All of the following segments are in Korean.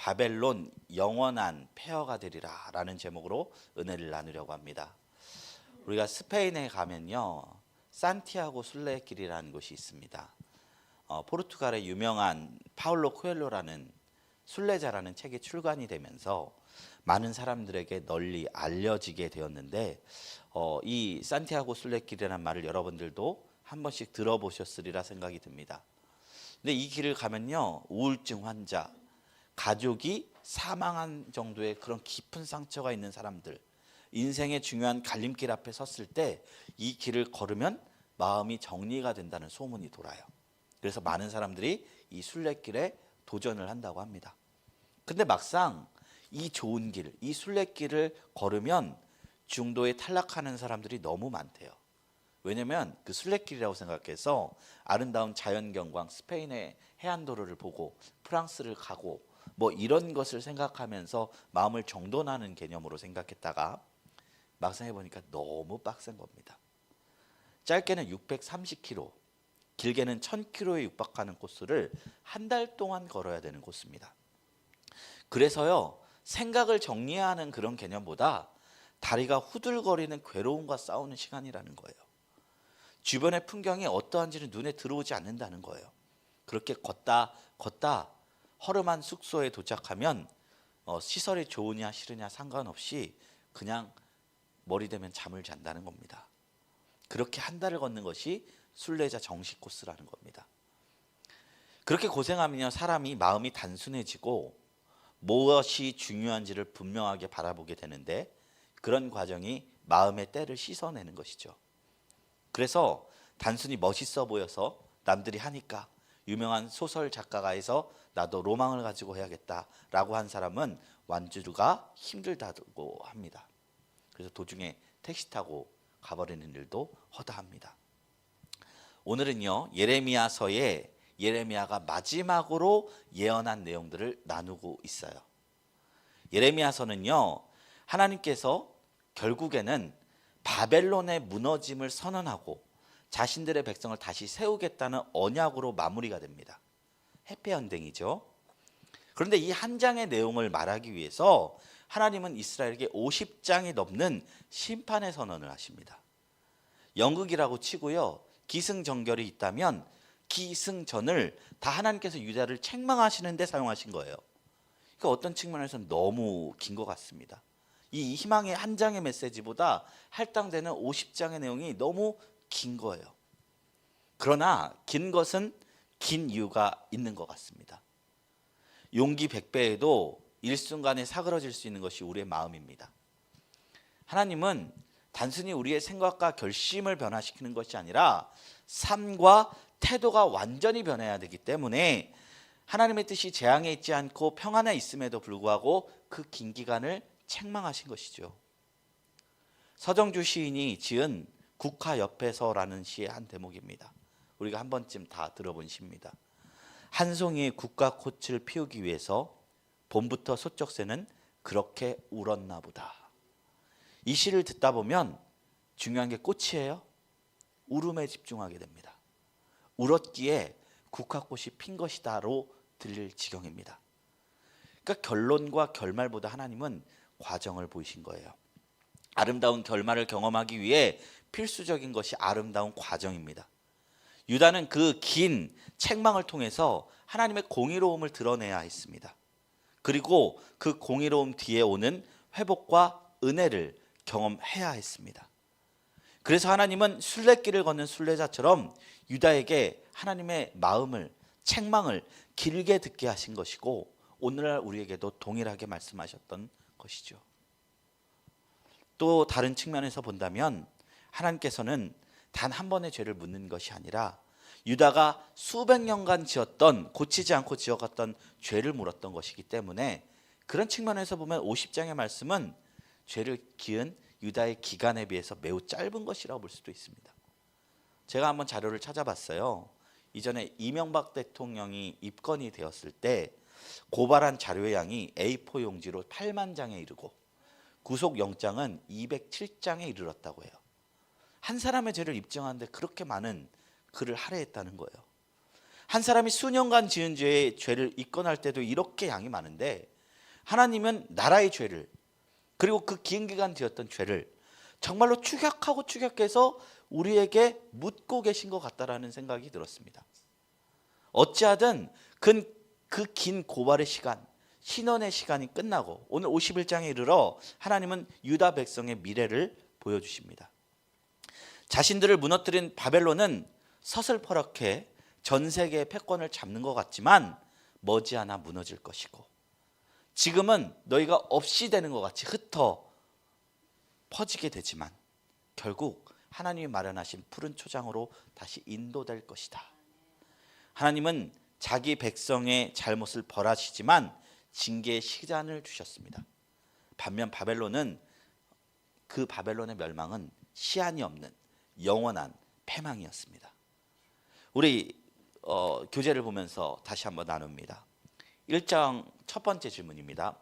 바벨론 영원한 폐허가 되리라 라는 제목으로 은혜를 나누려고 합니다. 우리가 스페인에 가면요, 산티아고 순례길이라는 곳이 있습니다. 포르투갈의 유명한 파울로 코엘로라는 순례자라는 책이 출간이 되면서 많은 사람들에게 널리 알려지게 되었는데, 이 산티아고 순례길이라는 말을 여러분들도 한 번씩 들어보셨으리라 생각이 듭니다. 근데 이 길을 가면요, 우울증 환자, 가족이 사망한 정도의 그런 깊은 상처가 있는 사람들, 인생의 중요한 갈림길 앞에 섰을 때 이 길을 걸으면 마음이 정리가 된다는 소문이 돌아요. 그래서 많은 사람들이 이 순례길에 도전을 한다고 합니다. 근데 막상 이 좋은 길, 이 순례길을 걸으면 중도에 탈락하는 사람들이 너무 많대요. 왜냐면 그 순례길이라고 생각해서 아름다운 자연경관, 스페인의 해안도로를 보고 프랑스를 가고 뭐 이런 것을 생각하면서 마음을 정돈하는 개념으로 생각했다가 막상 해보니까 너무 빡센 겁니다. 짧게는 630km, 길게는 1000km에 육박하는 코스를 한 달 동안 걸어야 되는 코스입니다. 그래서요, 생각을 정리하는 그런 개념보다 다리가 후들거리는 괴로움과 싸우는 시간이라는 거예요. 주변의 풍경이 어떠한지는 눈에 들어오지 않는다는 거예요. 그렇게 걷다 허름한 숙소에 도착하면 시설이 좋으냐 싫으냐 상관없이 그냥 머리 대면 잠을 잔다는 겁니다. 그렇게 한 달을 걷는 것이 순례자 정식 코스라는 겁니다. 그렇게 고생하면 사람이 마음이 단순해지고 무엇이 중요한지를 분명하게 바라보게 되는데, 그런 과정이 마음의 때를 씻어내는 것이죠. 그래서 단순히 멋있어 보여서 남들이 하니까 유명한 소설 작가가 해서 나도 로망을 가지고 해야겠다라고 한 사람은 완주가 힘들다고 합니다. 그래서 도중에 택시 타고 가버리는 일도 허다합니다. 오늘은요, 예레미야서에 예레미야가 마지막으로 예언한 내용들을 나누고 있어요. 예레미야서는요, 하나님께서 결국에는 바벨론의 무너짐을 선언하고 자신들의 백성을 다시 세우겠다는 언약으로 마무리가 됩니다. 해피엔딩이죠. 그런데 이 한 장의 내용을 말하기 위해서 하나님은 이스라엘에게 50장이 넘는 심판의 선언을 하십니다. 연극이라고 치고요, 기승전결이 있다면 기승전을 다 하나님께서 유다를 책망하시는 데 사용하신 거예요. 그러니까 어떤 측면에서는 너무 긴 것 같습니다. 이 희망의 한 장의 메시지보다 할당되는 50장의 내용이 너무 긴 거예요. 그러나 긴 것은 긴 이유가 있는 것 같습니다. 용기 100배에도 일순간에 사그러질 수 있는 것이 우리의 마음입니다. 하나님은 단순히 우리의 생각과 결심을 변화시키는 것이 아니라 삶과 태도가 완전히 변해야 되기 때문에 하나님의 뜻이 재앙에 있지 않고 평안에 있음에도 불구하고 그 긴 기간을 책망하신 것이죠. 서정주 시인이 지은 국화 옆에서라는 시의 한 대목입니다. 우리가 한 번쯤 다 들어본 시입니다. 한 송이의 국화꽃을 피우기 위해서 봄부터 소쩍새는 그렇게 울었나 보다. 이 시를 듣다 보면 중요한 게 꽃이에요. 울음에 집중하게 됩니다. 울었기에 국화꽃이 핀 것이다로 들릴 지경입니다. 그러니까 결론과 결말보다 하나님은 과정을 보이신 거예요. 아름다운 결말을 경험하기 위해 필수적인 것이 아름다운 과정입니다. 유다는 그 긴 책망을 통해서 하나님의 공의로움을 드러내야 했습니다. 그리고 그 공의로움 뒤에 오는 회복과 은혜를 경험해야 했습니다. 그래서 하나님은 순례길을 걷는 순례자처럼 유다에게 하나님의 마음을, 책망을 길게 듣게 하신 것이고, 오늘날 우리에게도 동일하게 말씀하셨던 것이죠. 또 다른 측면에서 본다면 하나님께서는 단 한 번의 죄를 묻는 것이 아니라 유다가 수백 년간 지었던, 고치지 않고 지어갔던 죄를 물었던 것이기 때문에 그런 측면에서 보면 50장의 말씀은 죄를 기은 유다의 기간에 비해서 매우 짧은 것이라고 볼 수도 있습니다. 제가 한번 자료를 찾아봤어요. 이전에 이명박 대통령이 입건이 되었을 때 고발한 자료의 양이 A4 용지로 8만 장에 이르고 구속영장은 207장에 이르렀다고 해요. 한 사람의 죄를 입증하는데 그렇게 많은 글을 할애했다는 거예요. 한 사람이 수년간 지은 죄의 죄를 입건할 때도 이렇게 양이 많은데 하나님은 나라의 죄를, 그리고 그 긴 기간 되었던 죄를 정말로 추격하고 추격해서 우리에게 묻고 계신 것 같다라는 생각이 들었습니다. 어찌하든 그 긴 고발의 시간, 신원의 시간이 끝나고 오늘 51장에 이르러 하나님은 유다 백성의 미래를 보여주십니다. 자신들을 무너뜨린 바벨론은 서슬퍼렇게 전 세계의 패권을 잡는 것 같지만 머지않아 무너질 것이고, 지금은 너희가 없이 되는 것 같이 흩어 퍼지게 되지만 결국 하나님이 마련하신 푸른 초장으로 다시 인도될 것이다. 하나님은 자기 백성의 잘못을 벌하시지만 징계의 시간을 주셨습니다. 반면 바벨론은, 그 바벨론의 멸망은 시한이 없는 영원한 패망이었습니다. 우리 교재를 보면서 다시 한번 나눕니다. 1장 첫 번째 질문입니다.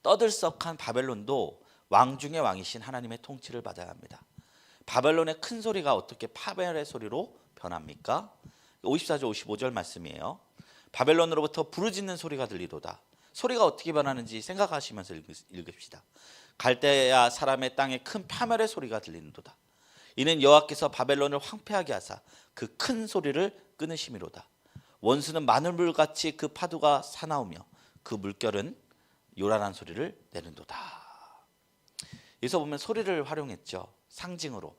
떠들썩한 바벨론도 왕 중의 왕이신 하나님의 통치를 받아야 합니다. 바벨론의 큰 소리가 어떻게 파벨의 소리로 변합니까? 54절 55절 말씀이에요. 바벨론으로부터 부르짖는 소리가 들리도다. 소리가 어떻게 변하는지 생각하시면서 읽읍시다. 갈대아 사람의 땅에 큰 파멸의 소리가 들리는도다. 이는 여호와께서 바벨론을 황폐하게 하사 그 큰 소리를 끊으심이로다. 원수는 마늘물같이 그 파도가 사나우며 그 물결은 요란한 소리를 내는도다. 여기서 보면 소리를 활용했죠. 상징으로.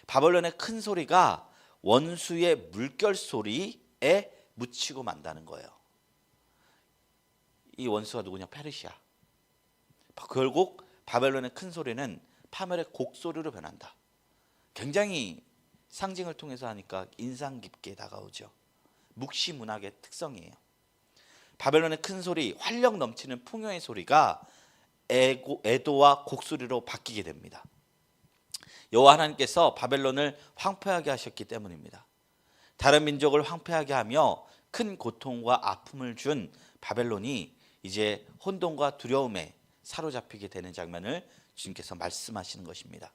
바벨론의 큰 소리가 원수의 물결 소리에 묻히고 만다는 거예요. 이 원수가 누구냐? 페르시아. 결국 바벨론의 큰 소리는 파멸의 곡소리로 변한다. 굉장히 상징을 통해서 하니까 인상 깊게 다가오죠. 묵시 문학의 특성이에요. 바벨론의 큰 소리, 활력 넘치는 풍요의 소리가 애도와 곡소리로 바뀌게 됩니다. 여호와 하나님께서 바벨론을 황폐하게 하셨기 때문입니다. 다른 민족을 황폐하게 하며 큰 고통과 아픔을 준 바벨론이 이제 혼돈과 두려움에 사로잡히게 되는 장면을 주님께서 말씀하시는 것입니다.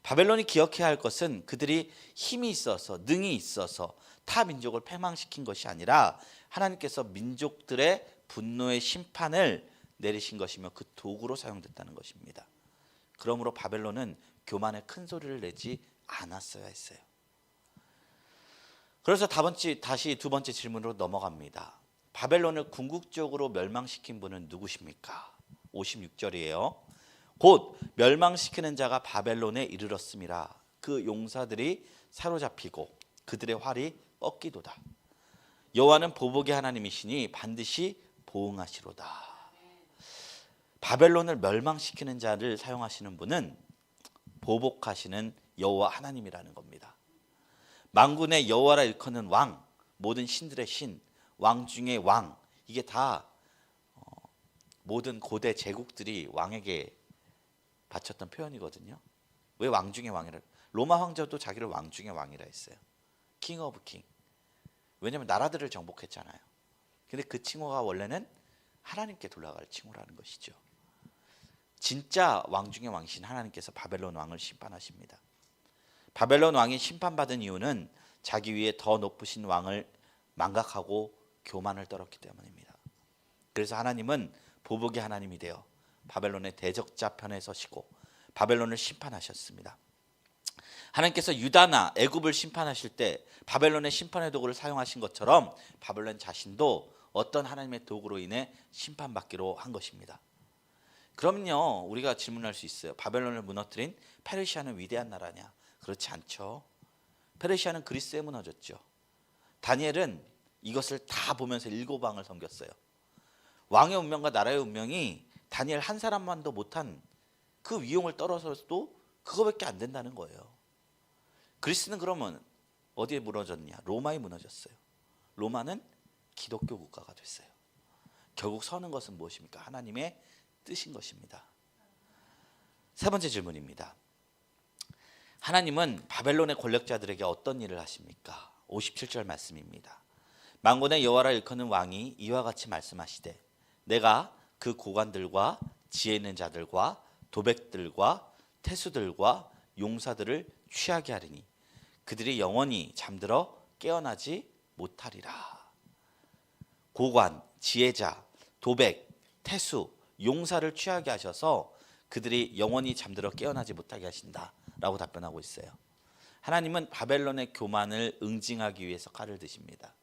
바벨론이 기억해야 할 것은 그들이 힘이 있어서, 능이 있어서 타 민족을 패망시킨 것이 아니라 하나님께서 민족들의 분노의 심판을 내리신 것이며 그 도구로 사용됐다는 것입니다. 그러므로 바벨론은 교만의 큰 소리를 내지 않았어야 했어요. 그래서 다시 두 번째 질문으로 넘어갑니다. 바벨론을 궁극적으로 멸망시킨 분은 누구십니까? 56절이에요. 곧 멸망시키는 자가 바벨론에 이르렀음이라. 그 용사들이 사로잡히고 그들의 활이 꺾이도다. 여호와는 보복의 하나님이시니 반드시 보응하시로다. 바벨론을 멸망시키는 자를 사용하시는 분은 보복하시는 여호와 하나님이라는 겁니다. 만군의 여호와라 일컫는 왕, 모든 신들의 신, 왕 중의 왕, 이게 다 모든 고대 제국들이 왕에게 바쳤던 표현이거든요. 왜 왕 중의 왕이라? 로마 황제도 자기를 왕 중의 왕이라 했어요. 킹 오브 킹. 왜냐하면 나라들을 정복했잖아요. 근데 그 칭호가 원래는 하나님께 돌아갈 칭호라는 것이죠. 진짜 왕 중의 왕이신 하나님께서 바벨론 왕을 심판하십니다. 바벨론 왕이 심판받은 이유는 자기 위에 더 높으신 왕을 망각하고 교만을 떨었기 때문입니다. 그래서 하나님은 보복의 하나님이 되어 바벨론의 대적자 편에 서시고 바벨론을 심판하셨습니다. 하나님께서 유다나 애굽을 심판하실 때 바벨론의 심판의 도구를 사용하신 것처럼 바벨론 자신도 어떤 하나님의 도구로 인해 심판받기로 한 것입니다. 그럼요, 우리가 질문할 수 있어요. 바벨론을 무너뜨린 페르시아는 위대한 나라냐? 그렇지 않죠. 페르시아는 그리스에 무너졌죠. 다니엘은 이것을 다 보면서 7왕을 섬겼어요. 왕의 운명과 나라의 운명이 다니엘 한 사람만도 못한 그 위용을 떨어서도 그거밖에 안 된다는 거예요. 그리스는 그러면 어디에 무너졌냐? 로마에 무너졌어요. 로마는 기독교 국가가 됐어요. 결국 서는 것은 무엇입니까? 하나님의 뜻인 것입니다. 세 번째 질문입니다. 하나님은 바벨론의 권력자들에게 어떤 일을 하십니까? 57절 말씀입니다. 만군의 여호와라 일컫는 왕이 이와 같이 말씀하시되 내가 그 고관들과 지혜 있는 자들과 도백들과 태수들과 용사들을 취하게 하리니 그들이 영원히 잠들어 깨어나지 못하리라. 고관, 지혜자, 도백, 태수, 용사를 취하게 하셔서 그들이 영원히 잠들어 깨어나지 못하게 하신다라고 답변하고 있어요. 하나님은 바벨론의 교만을 응징하기 위해서 칼을 드십니다.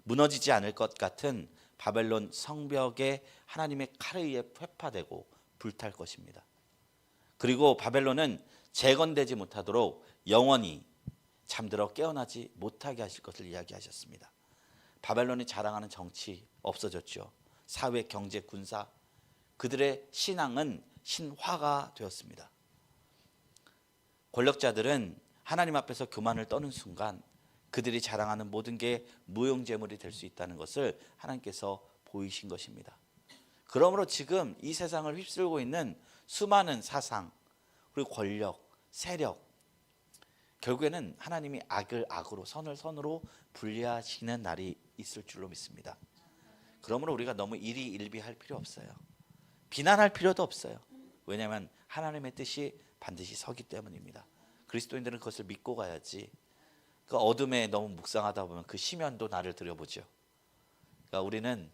무너지지 않을 것 같은 바벨론 성벽에 하나님의 칼에 의해 회파되고 불탈 것입니다. 그리고 바벨론은 재건되지 못하도록 영원히 잠들어 깨어나지 못하게 하실 것을 이야기하셨습니다. 바벨론이 자랑하는 정치 없어졌죠. 사회, 경제, 군사, 그들의 신앙은 신화가 되었습니다. 권력자들은 하나님 앞에서 교만을 떠는 순간 그들이 자랑하는 모든 게 무용재물이 될 수 있다는 것을 하나님께서 보이신 것입니다. 그러므로 지금 이 세상을 휩쓸고 있는 수많은 사상, 그리고 권력, 세력, 결국에는 하나님이 악을 악으로, 선을 선으로 분리하시는 날이 있을 줄로 믿습니다. 그러므로 우리가 너무 일희일비할 필요 없어요. 비난할 필요도 없어요. 왜냐하면 하나님의 뜻이 반드시 서기 때문입니다. 그리스도인들은 그것을 믿고 가야지. 그 어둠에 너무 묵상하다 보면 그 심연도 나를 들여보죠. 그러니까 우리는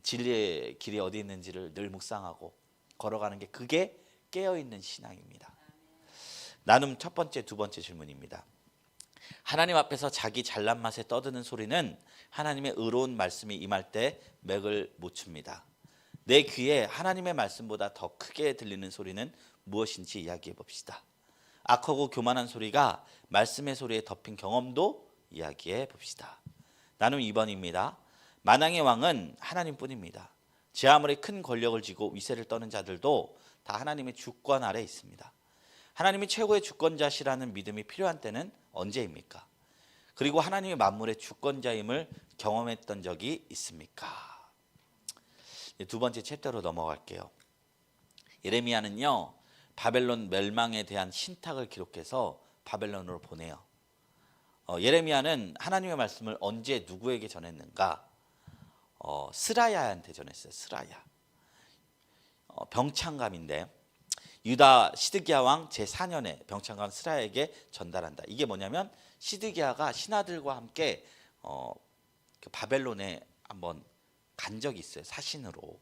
진리의 길이 어디 있는지를 늘 묵상하고 걸어가는 게, 그게 깨어있는 신앙입니다. 나눔 첫 번째, 두 번째 질문입니다. 하나님 앞에서 자기 잘난 맛에 떠드는 소리는 하나님의 의로운 말씀이 임할 때 맥을 못 춥니다. 내 귀에 하나님의 말씀보다 더 크게 들리는 소리는 무엇인지 이야기해 봅시다. 악하고 교만한 소리가 말씀의 소리에 덮인 경험도 이야기해 봅시다. 나눔 2번입니다. 만왕의 왕은 하나님뿐입니다. 제 아무리 큰 권력을 쥐고 위세를 떠는 자들도 다 하나님의 주권 아래 있습니다. 하나님이 최고의 주권자시라는 믿음이 필요한 때는 언제입니까? 그리고 하나님의 만물의 주권자임을 경험했던 적이 있습니까? 두 번째 챕터로 넘어갈게요. 예레미야는요, 바벨론 멸망에 대한 신탁을 기록해서 바벨론으로 보내요. 예레미야는 하나님의 말씀을 언제 누구에게 전했는가? 스라야한테 전했어요. 스라야. 병창감인데 유다 시드기야 왕 제4년에 병창감 스라야에게 전달한다. 이게 뭐냐면 시드기야가 신하들과 함께 그 바벨론에 한번 간 적이 있어요. 사신으로.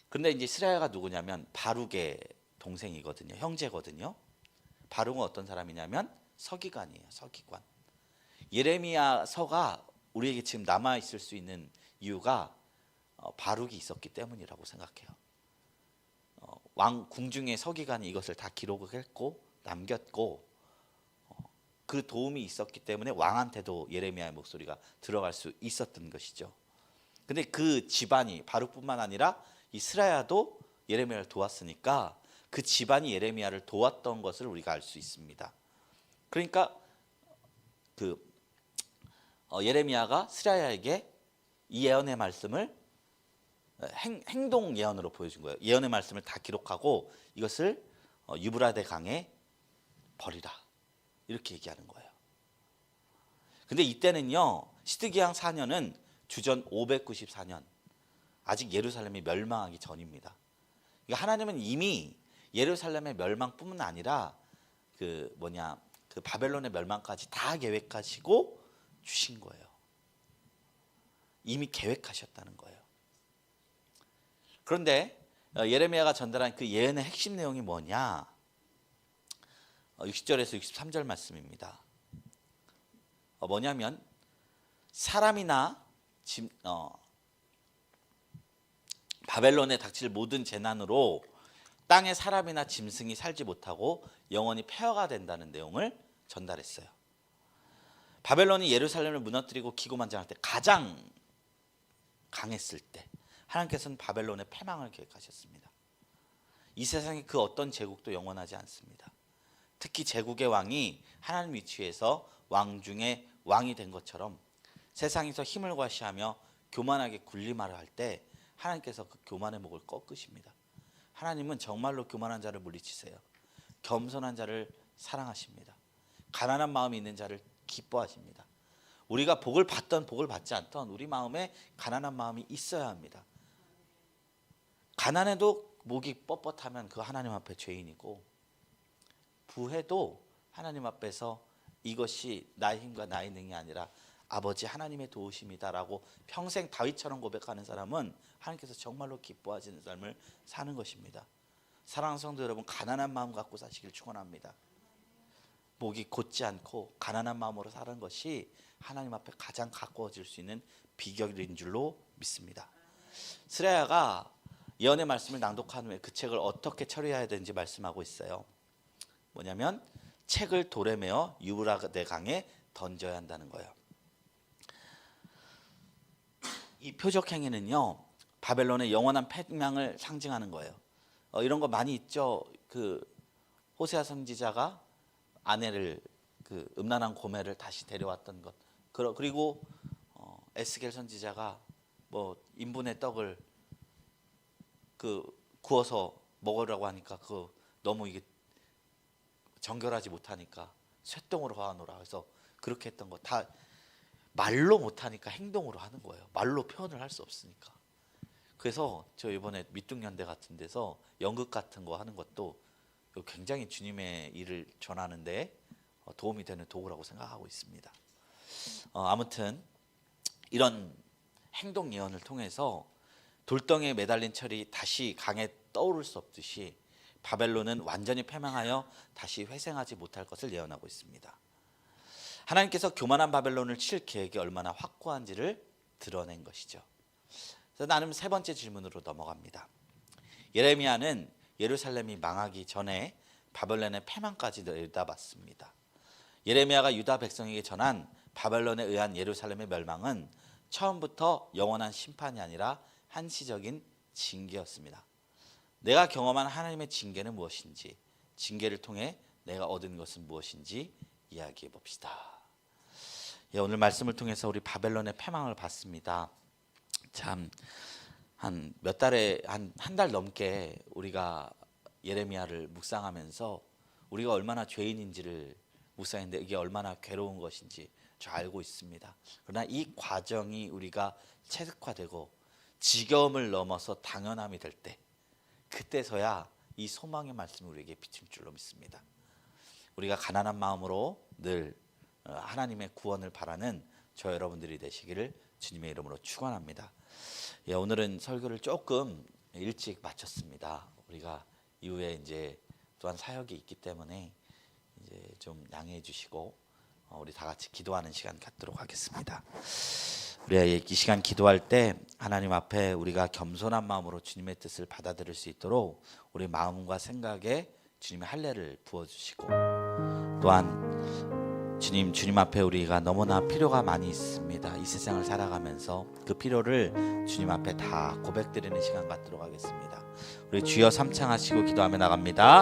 근데 이제 스라야가 누구냐면 바룩의 동생이거든요. 형제거든요. 바룩은 어떤 사람이냐면 서기관이에요. 서기관. 예레미야서가 우리에게 지금 남아 있을 수 있는 이유가 바룩이 있었기 때문이라고 생각해요. 왕 궁중의 서기관이 이것을 다 기록을 했고 남겼고, 그 도움이 있었기 때문에 왕한테도 예레미야의 목소리가 들어갈 수 있었던 것이죠. 근데 그 집안이, 바룩뿐만 아니라 이 스라야도 예레미야를 도왔으니까 그 집안이 예레미야를 도왔던 것을 우리가 알 수 있습니다. 그러니까 예레미야가 스라야에게 이 예언의 말씀을 행동 예언으로 보여준 거예요. 예언의 말씀을 다 기록하고 이것을 유브라데 강에 버리라, 이렇게 얘기하는 거예요. 근데 이때는요, 시드기야 4년은 주전 594년, 아직 예루살렘이 멸망하기 전입니다. 그러니까 하나님은 이미 예루살렘의 멸망뿐만 아니라 그 바벨론의 멸망까지 다 계획하시고 주신 거예요. 이미 계획하셨다는 거예요. 그런데 예레미야가 전달한 그 예언의 핵심 내용이 뭐냐? 60절에서 63절 말씀입니다. 뭐냐면 사람이나 바벨론에 닥칠 모든 재난으로 땅에 사람이나 짐승이 살지 못하고 영원히 폐허가 된다는 내용을 전달했어요. 바벨론이 예루살렘을 무너뜨리고 기고만장할 때, 가장 강했을 때 하나님께서는 바벨론의 패망을 계획하셨습니다. 이 세상에 그 어떤 제국도 영원하지 않습니다. 특히 제국의 왕이 하나님 위치에서 왕 중에 왕이 된 것처럼 세상에서 힘을 과시하며 교만하게 군림하려 할 때 하나님께서 그 교만의 목을 꺾으십니다. 하나님은 정말로 교만한 자를 물리치세요. 겸손한 자를 사랑하십니다. 가난한 마음이 있는 자를 기뻐하십니다. 우리가 복을 받던 복을 받지 않던 우리 마음에 가난한 마음이 있어야 합니다. 가난해도 목이 뻣뻣하면 그 하나님 앞에 죄인이고, 부해도 하나님 앞에서 이것이 나의 힘과 나의 능이 아니라 아버지 하나님의 도우심이다라고 평생 다윗처럼 고백하는 사람은 하나님께서 정말로 기뻐하시는 삶을 사는 것입니다. 사랑하는 성도 여러분, 가난한 마음 갖고 사시길 축원합니다. 목이 곧지 않고 가난한 마음으로 사는 것이 하나님 앞에 가장 가까워질 수 있는 비결인 줄로 믿습니다. 스라야가 예언의 말씀을 낭독한 후에 그 책을 어떻게 처리해야 되는지 말씀하고 있어요. 뭐냐면 책을 돌에 메어 유브라데 강에 던져야 한다는 거예요. 이 표적 행위는요, 바벨론의 영원한 패망을 상징하는 거예요. 이런 거 많이 있죠. 그 호세아 선지자가 아내를 그 음란한 고매를 다시 데려왔던 것. 그리고 에스겔 선지자가 뭐 인분의 떡을 그 구워서 먹으라고 하니까 그 너무 이게 정결하지 못하니까 쇠똥으로 화하노라. 그래서 그렇게 했던 거 다 말로 못하니까 행동으로 하는 거예요. 말로 표현을 할 수 없으니까. 그래서 저 이번에 밑둥연대 같은 데서 연극 같은 거 하는 것도 굉장히 주님의 일을 전하는데 도움이 되는 도구라고 생각하고 있습니다. 아무튼 이런 행동 예언을 통해서 돌덩이에 매달린 철이 다시 강에 떠오를 수 없듯이 바벨론은 완전히 패망하여 다시 회생하지 못할 것을 예언하고 있습니다. 하나님께서 교만한 바벨론을 칠 계획이 얼마나 확고한지를 드러낸 것이죠. 그래서 나는 세 번째 질문으로 넘어갑니다. 예레미야는 예루살렘이 망하기 전에 바벨론의 패망까지 내다봤습니다. 예레미야가 유다 백성에게 전한 바벨론에 의한 예루살렘의 멸망은 처음부터 영원한 심판이 아니라 한시적인 징계였습니다. 내가 경험한 하나님의 징계는 무엇인지, 징계를 통해 내가 얻은 것은 무엇인지 이야기해 봅시다. 오늘 말씀을 통해서 우리 바벨론의 패망을 봤습니다. 참 한 몇 달에 한 달 넘게 우리가 예레미야를 묵상하면서 우리가 얼마나 죄인인지를 묵상했는데 이게 얼마나 괴로운 것인지 저 알고 있습니다. 그러나 이 과정이 우리가 체득화되고 지겨움을 넘어서 당연함이 될 때, 그때서야 이 소망의 말씀이 우리에게 비칠 줄로 믿습니다. 우리가 가난한 마음으로 늘 하나님의 구원을 바라는 저 여러분들이 되시기를 주님의 이름으로 축원합니다. 오늘은 설교를 조금 일찍 마쳤습니다. 우리가 이후에 이제 또한 사역이 있기 때문에 이제 좀 양해해 주시고 우리 다 같이 기도하는 시간 갖도록 하겠습니다. 우리가 이 시간 기도할 때 하나님 앞에 우리가 겸손한 마음으로 주님의 뜻을 받아들일 수 있도록 우리 마음과 생각에 주님의 할례를 부어주시고, 또한 주님 앞에 우리가 너무나 필요가 많이 있습니다. 이 세상을 살아가면서 그 필요를 주님 앞에 다 고백드리는 시간 갖도록 하겠습니다. 우리 주여 삼창하시고 기도하며 나갑니다.